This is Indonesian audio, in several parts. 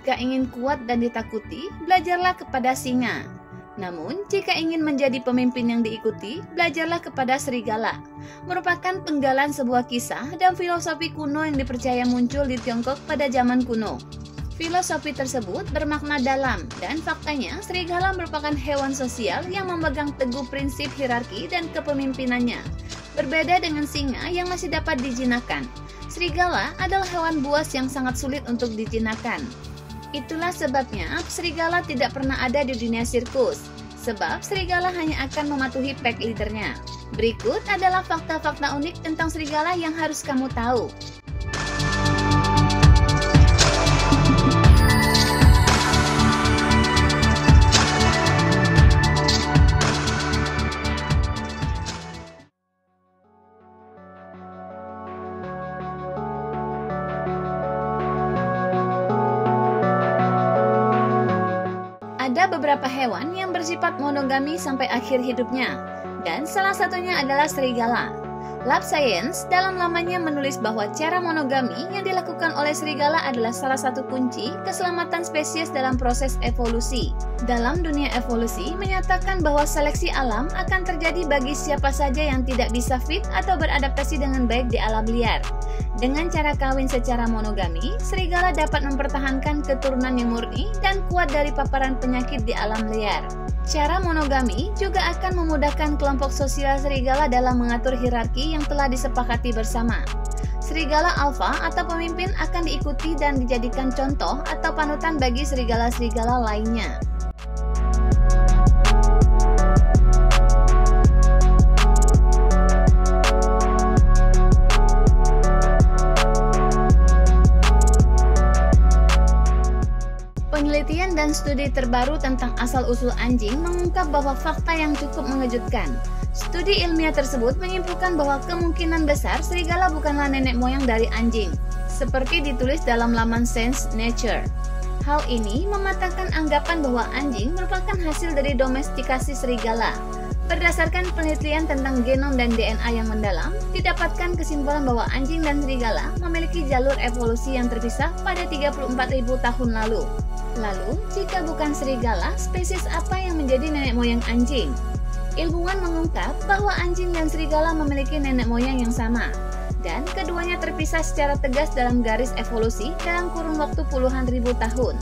jika ingin kuat dan ditakuti, belajarlah kepada singa. Namun, jika ingin menjadi pemimpin yang diikuti, belajarlah kepada serigala. Merupakan penggalan sebuah kisah dan filosofi kuno yang dipercaya muncul di Tiongkok pada zaman kuno. Filosofi tersebut bermakna dalam, dan faktanya serigala merupakan hewan sosial yang memegang teguh prinsip hierarki dan kepemimpinannya. Berbeda dengan singa yang masih dapat dijinakkan, serigala adalah hewan buas yang sangat sulit untuk dijinakkan. Itulah sebabnya serigala tidak pernah ada di dunia sirkus, sebab serigala hanya akan mematuhi pack leadernya. Berikut adalah fakta-fakta unik tentang serigala yang harus kamu tahu. Ada beberapa hewan yang bersifat monogami sampai akhir hidupnya, dan salah satunya adalah serigala. Lab Science dalam lamannya menulis bahwa cara monogami yang dilakukan oleh serigala adalah salah satu kunci keselamatan spesies dalam proses evolusi. Dalam dunia evolusi menyatakan bahwa seleksi alam akan terjadi bagi siapa saja yang tidak bisa fit atau beradaptasi dengan baik di alam liar. Dengan cara kawin secara monogami, serigala dapat mempertahankan keturunan yang murni dan kuat dari paparan penyakit di alam liar. Cara monogami juga akan memudahkan kelompok sosial serigala dalam mengatur hierarki yang telah disepakati bersama. Serigala alfa atau pemimpin akan diikuti dan dijadikan contoh atau panutan bagi serigala-serigala lainnya. Penelitian dan studi terbaru tentang asal-usul anjing mengungkap bahwa fakta yang cukup mengejutkan. Studi ilmiah tersebut menyimpulkan bahwa kemungkinan besar serigala bukanlah nenek moyang dari anjing, seperti ditulis dalam laman Science Nature. Hal ini mematahkan anggapan bahwa anjing merupakan hasil dari domestikasi serigala. Berdasarkan penelitian tentang genom dan DNA yang mendalam, didapatkan kesimpulan bahwa anjing dan serigala memiliki jalur evolusi yang terpisah pada 34.000 tahun lalu. Lalu, jika bukan serigala, spesies apa yang menjadi nenek moyang anjing? Ilmuwan mengungkap bahwa anjing dan serigala memiliki nenek moyang yang sama, dan keduanya terpisah secara tegas dalam garis evolusi dalam kurun waktu puluhan ribu tahun.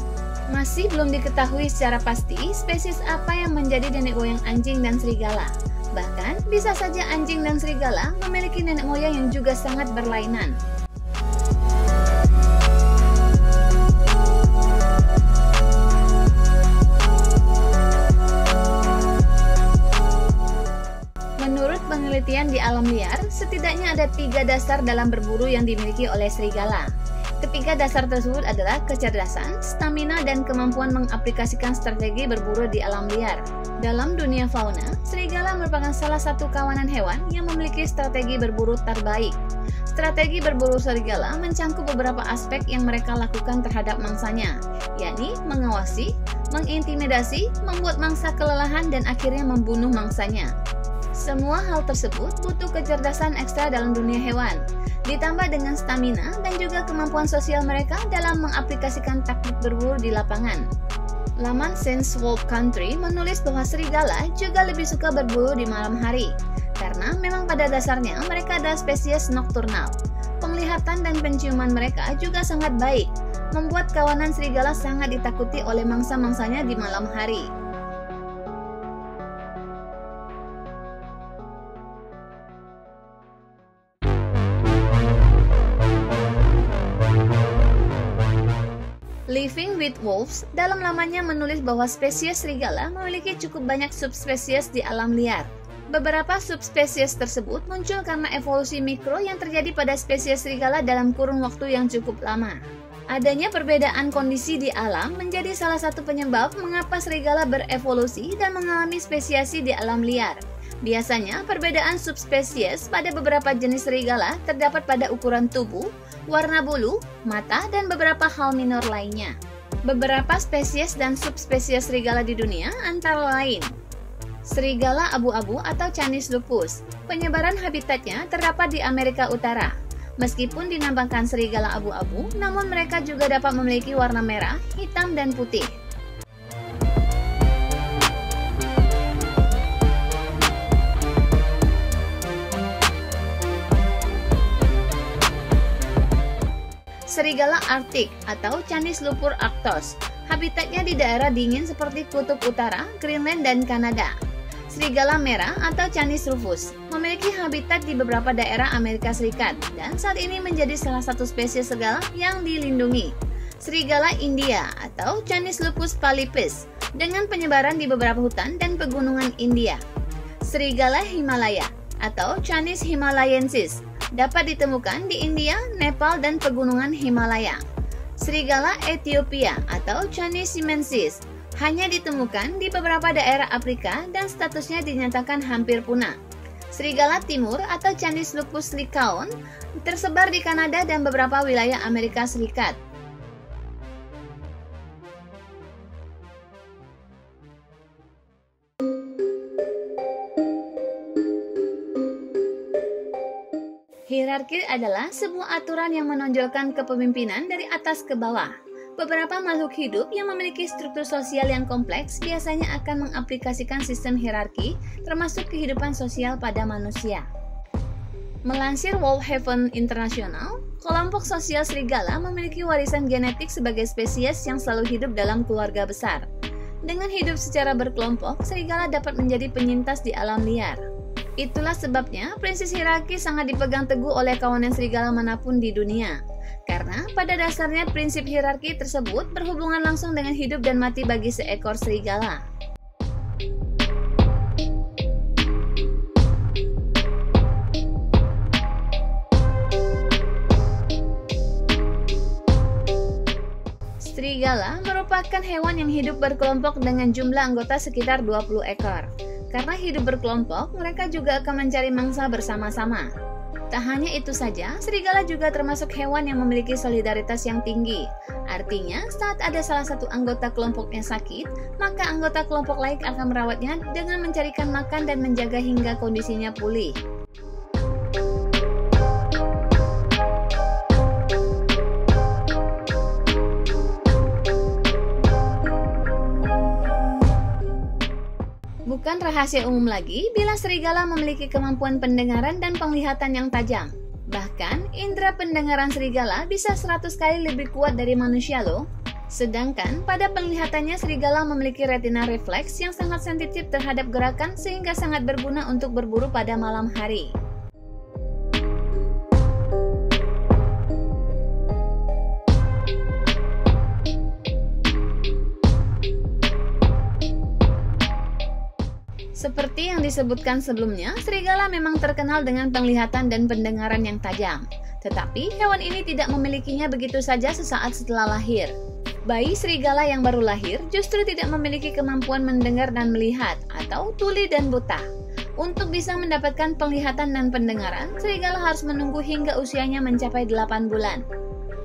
Masih belum diketahui secara pasti spesies apa yang menjadi nenek moyang anjing dan serigala. Bahkan, bisa saja anjing dan serigala memiliki nenek moyang yang juga sangat berlainan. Menurut penelitian di alam liar, setidaknya ada 3 dasar dalam berburu yang dimiliki oleh serigala. Ketiga dasar tersebut adalah kecerdasan, stamina, dan kemampuan mengaplikasikan strategi berburu di alam liar. Dalam dunia fauna, serigala merupakan salah satu kawanan hewan yang memiliki strategi berburu terbaik. Strategi berburu serigala mencangkup beberapa aspek yang mereka lakukan terhadap mangsanya, yakni mengawasi, mengintimidasi, membuat mangsa kelelahan, dan akhirnya membunuh mangsanya. Semua hal tersebut butuh kecerdasan ekstra dalam dunia hewan, ditambah dengan stamina dan juga kemampuan sosial mereka dalam mengaplikasikan taktik berburu di lapangan. Laman Science World Country menulis bahwa serigala juga lebih suka berburu di malam hari, karena memang pada dasarnya mereka adalah spesies nokturnal. Penglihatan dan penciuman mereka juga sangat baik, membuat kawanan serigala sangat ditakuti oleh mangsa-mangsanya di malam hari. Living with Wolves dalam lamannya menulis bahwa spesies serigala memiliki cukup banyak subspesies di alam liar. Beberapa subspesies tersebut muncul karena evolusi mikro yang terjadi pada spesies serigala dalam kurun waktu yang cukup lama. Adanya perbedaan kondisi di alam menjadi salah satu penyebab mengapa serigala berevolusi dan mengalami spesiasi di alam liar. Biasanya, perbedaan subspesies pada beberapa jenis serigala terdapat pada ukuran tubuh, warna bulu, mata, dan beberapa hal minor lainnya. Beberapa spesies dan subspesies serigala di dunia antara lain: serigala abu-abu atau Canis lupus. Penyebaran habitatnya terdapat di Amerika Utara. Meskipun dinampakkan serigala abu-abu, namun mereka juga dapat memiliki warna merah, hitam, dan putih. Serigala Arktik atau Canis lupus arctos. Habitatnya di daerah dingin seperti Kutub Utara, Greenland, dan Kanada. Serigala merah atau Canis rufus memiliki habitat di beberapa daerah Amerika Serikat dan saat ini menjadi salah satu spesies serigala yang dilindungi. Serigala India atau Canis lupus pallipes dengan penyebaran di beberapa hutan dan pegunungan India. Serigala Himalaya atau Canis himalayensis dapat ditemukan di India, Nepal, dan pegunungan Himalaya. Serigala Ethiopia atau Canis simensis hanya ditemukan di beberapa daerah Afrika dan statusnya dinyatakan hampir punah. Serigala Timur atau Canis lupus lycaon tersebar di Kanada dan beberapa wilayah Amerika Serikat. Hierarki adalah sebuah aturan yang menonjolkan kepemimpinan dari atas ke bawah. Beberapa makhluk hidup yang memiliki struktur sosial yang kompleks biasanya akan mengaplikasikan sistem hierarki, termasuk kehidupan sosial pada manusia. Melansir Wolfhaven International, kelompok sosial serigala memiliki warisan genetik sebagai spesies yang selalu hidup dalam keluarga besar. Dengan hidup secara berkelompok, serigala dapat menjadi penyintas di alam liar. Itulah sebabnya prinsip hierarki sangat dipegang teguh oleh kawanan serigala manapun di dunia. Karena pada dasarnya prinsip hierarki tersebut berhubungan langsung dengan hidup dan mati bagi seekor serigala. Serigala merupakan hewan yang hidup berkelompok dengan jumlah anggota sekitar 20 ekor. Karena hidup berkelompok, mereka juga akan mencari mangsa bersama-sama. Tak hanya itu saja, serigala juga termasuk hewan yang memiliki solidaritas yang tinggi. Artinya, saat ada salah satu anggota kelompoknya sakit, maka anggota kelompok lain akan merawatnya dengan mencarikan makan dan menjaga hingga kondisinya pulih. Bukan rahasia umum lagi bila serigala memiliki kemampuan pendengaran dan penglihatan yang tajam. Bahkan, indera pendengaran serigala bisa 100 kali lebih kuat dari manusia loh. Sedangkan, pada penglihatannya serigala memiliki retina refleks yang sangat sensitif terhadap gerakan sehingga sangat berguna untuk berburu pada malam hari. Seperti yang disebutkan sebelumnya, serigala memang terkenal dengan penglihatan dan pendengaran yang tajam. Tetapi, hewan ini tidak memilikinya begitu saja sesaat setelah lahir. Bayi serigala yang baru lahir justru tidak memiliki kemampuan mendengar dan melihat, atau tuli dan buta. Untuk bisa mendapatkan penglihatan dan pendengaran, serigala harus menunggu hingga usianya mencapai 8 bulan.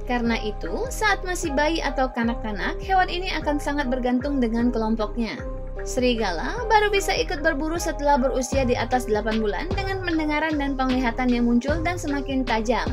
Karena itu, saat masih bayi atau kanak-kanak, hewan ini akan sangat bergantung dengan kelompoknya. Serigala baru bisa ikut berburu setelah berusia di atas 8 bulan dengan pendengaran dan penglihatan yang muncul dan semakin tajam.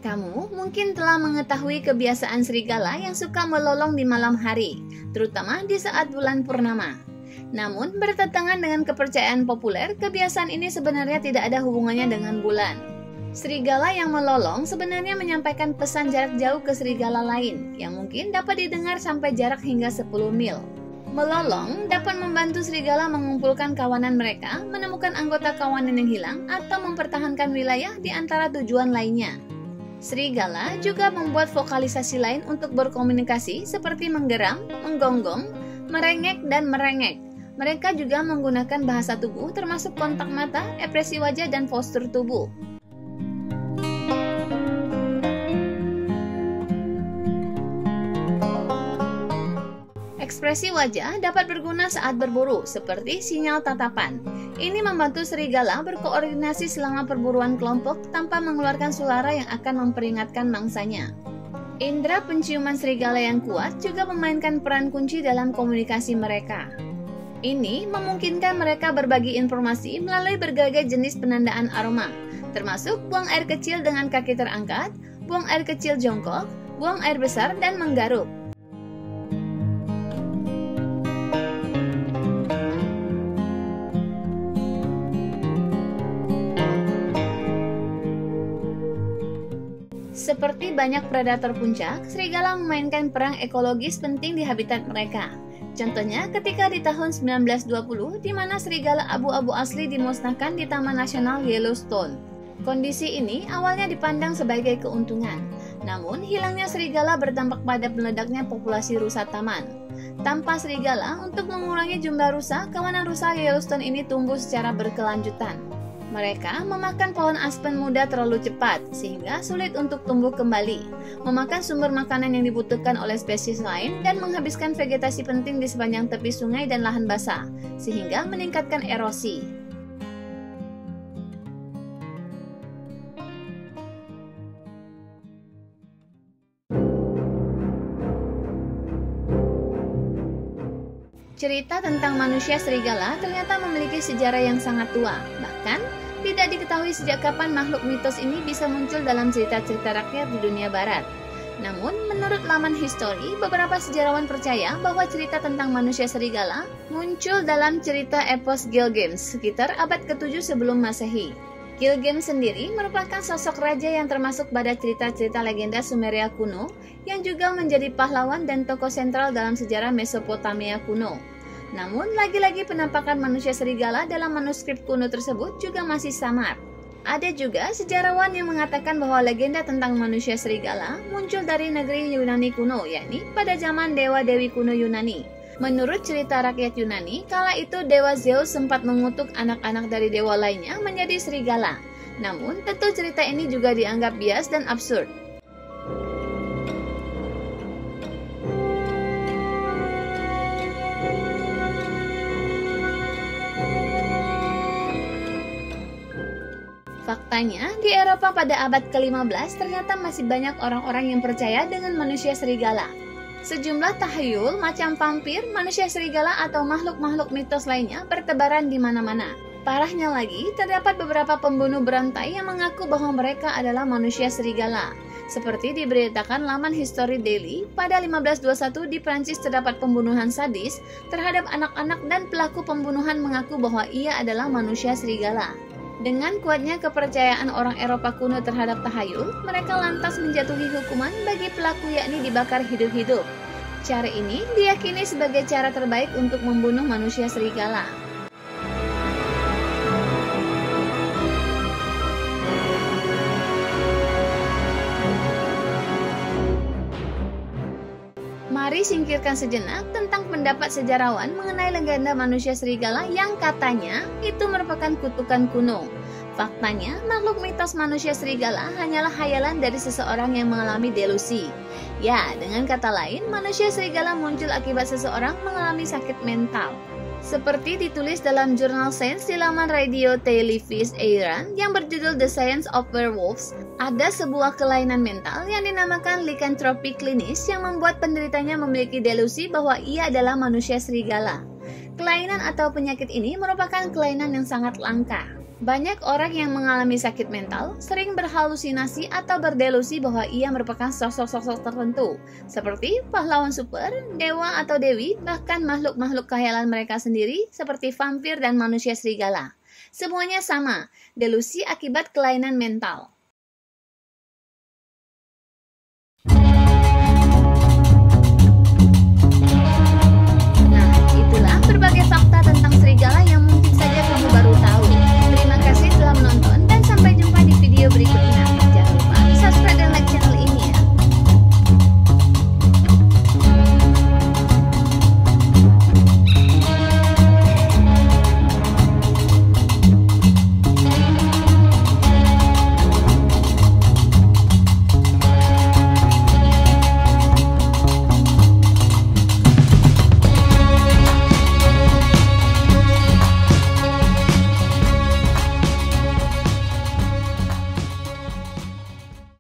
Kamu mungkin telah mengetahui kebiasaan serigala yang suka melolong di malam hari, terutama di saat bulan purnama. Namun, bertentangan dengan kepercayaan populer, kebiasaan ini sebenarnya tidak ada hubungannya dengan bulan. Serigala yang melolong sebenarnya menyampaikan pesan jarak jauh ke serigala lain, yang mungkin dapat didengar sampai jarak hingga 10 mil. Melolong dapat membantu serigala mengumpulkan kawanan mereka, menemukan anggota kawanan yang hilang, atau mempertahankan wilayah di antara tujuan lainnya. Serigala juga membuat vokalisasi lain untuk berkomunikasi seperti menggeram, menggonggong, merengek, dan merengek. Mereka juga menggunakan bahasa tubuh termasuk kontak mata, ekspresi wajah, dan postur tubuh. Ekspresi wajah dapat berguna saat berburu, seperti sinyal tatapan. Ini membantu serigala berkoordinasi selama perburuan kelompok tanpa mengeluarkan suara yang akan memperingatkan mangsanya. Indera penciuman serigala yang kuat juga memainkan peran kunci dalam komunikasi mereka. Ini memungkinkan mereka berbagi informasi melalui berbagai jenis penandaan aroma, termasuk buang air kecil dengan kaki terangkat, buang air kecil jongkok, buang air besar, dan menggaruk. Seperti banyak predator puncak, serigala memainkan peran ekologis penting di habitat mereka. Contohnya ketika di tahun 1920, di mana serigala abu-abu asli dimusnahkan di Taman Nasional Yellowstone. Kondisi ini awalnya dipandang sebagai keuntungan, namun hilangnya serigala berdampak pada meledaknya populasi rusa taman. Tanpa serigala, untuk mengurangi jumlah rusa, kawanan rusa Yellowstone ini tumbuh secara berkelanjutan. Mereka memakan pohon aspen muda terlalu cepat, sehingga sulit untuk tumbuh kembali, memakan sumber makanan yang dibutuhkan oleh spesies lain, dan menghabiskan vegetasi penting di sepanjang tepi sungai dan lahan basah, sehingga meningkatkan erosi. Cerita tentang manusia serigala ternyata memiliki sejarah yang sangat tua, bahkan tidak diketahui sejak kapan makhluk mitos ini bisa muncul dalam cerita-cerita rakyat di dunia barat. Namun, menurut laman History, beberapa sejarawan percaya bahwa cerita tentang manusia serigala muncul dalam cerita epos Gilgamesh sekitar abad ke-7 sebelum Masehi. Gilgamesh sendiri merupakan sosok raja yang termasuk pada cerita-cerita legenda Sumeria kuno, yang juga menjadi pahlawan dan tokoh sentral dalam sejarah Mesopotamia kuno. Namun, lagi-lagi penampakan manusia serigala dalam manuskrip kuno tersebut juga masih samar. Ada juga sejarawan yang mengatakan bahwa legenda tentang manusia serigala muncul dari negeri Yunani kuno, yakni pada zaman dewa-dewi kuno Yunani. Menurut cerita rakyat Yunani, kala itu Dewa Zeus sempat mengutuk anak-anak dari dewa lainnya menjadi serigala. Namun, tentu cerita ini juga dianggap bias dan absurd. Faktanya, di Eropa pada abad ke-15 ternyata masih banyak orang-orang yang percaya dengan manusia serigala. Sejumlah tahayul macam vampir, manusia serigala atau makhluk-makhluk mitos lainnya bertebaran di mana-mana. Parahnya lagi, terdapat beberapa pembunuh berantai yang mengaku bahwa mereka adalah manusia serigala. Seperti diberitakan laman History Daily, pada 1521 di Prancis terdapat pembunuhan sadis terhadap anak-anak dan pelaku pembunuhan mengaku bahwa ia adalah manusia serigala. Dengan kuatnya kepercayaan orang Eropa kuno terhadap tahayul, mereka lantas menjatuhi hukuman bagi pelaku yakni dibakar hidup-hidup. Cara ini diyakini sebagai cara terbaik untuk membunuh manusia serigala. Mari singkirkan sejenak tentang pendapat sejarawan mengenai legenda manusia serigala yang katanya itu merupakan kutukan kuno. Faktanya, makhluk mitos manusia serigala hanyalah khayalan dari seseorang yang mengalami delusi. Ya, dengan kata lain, manusia serigala muncul akibat seseorang mengalami sakit mental. Seperti ditulis dalam jurnal Science di laman Radio Televis Iran yang berjudul The Science of Werewolves, ada sebuah kelainan mental yang dinamakan likantropi klinis yang membuat penderitanya memiliki delusi bahwa ia adalah manusia serigala. Kelainan atau penyakit ini merupakan kelainan yang sangat langka. Banyak orang yang mengalami sakit mental sering berhalusinasi atau berdelusi bahwa ia merupakan sosok-sosok tertentu, seperti pahlawan super, dewa atau dewi, bahkan makhluk-makhluk khayalan mereka sendiri seperti vampir dan manusia serigala. Semuanya sama, delusi akibat kelainan mental.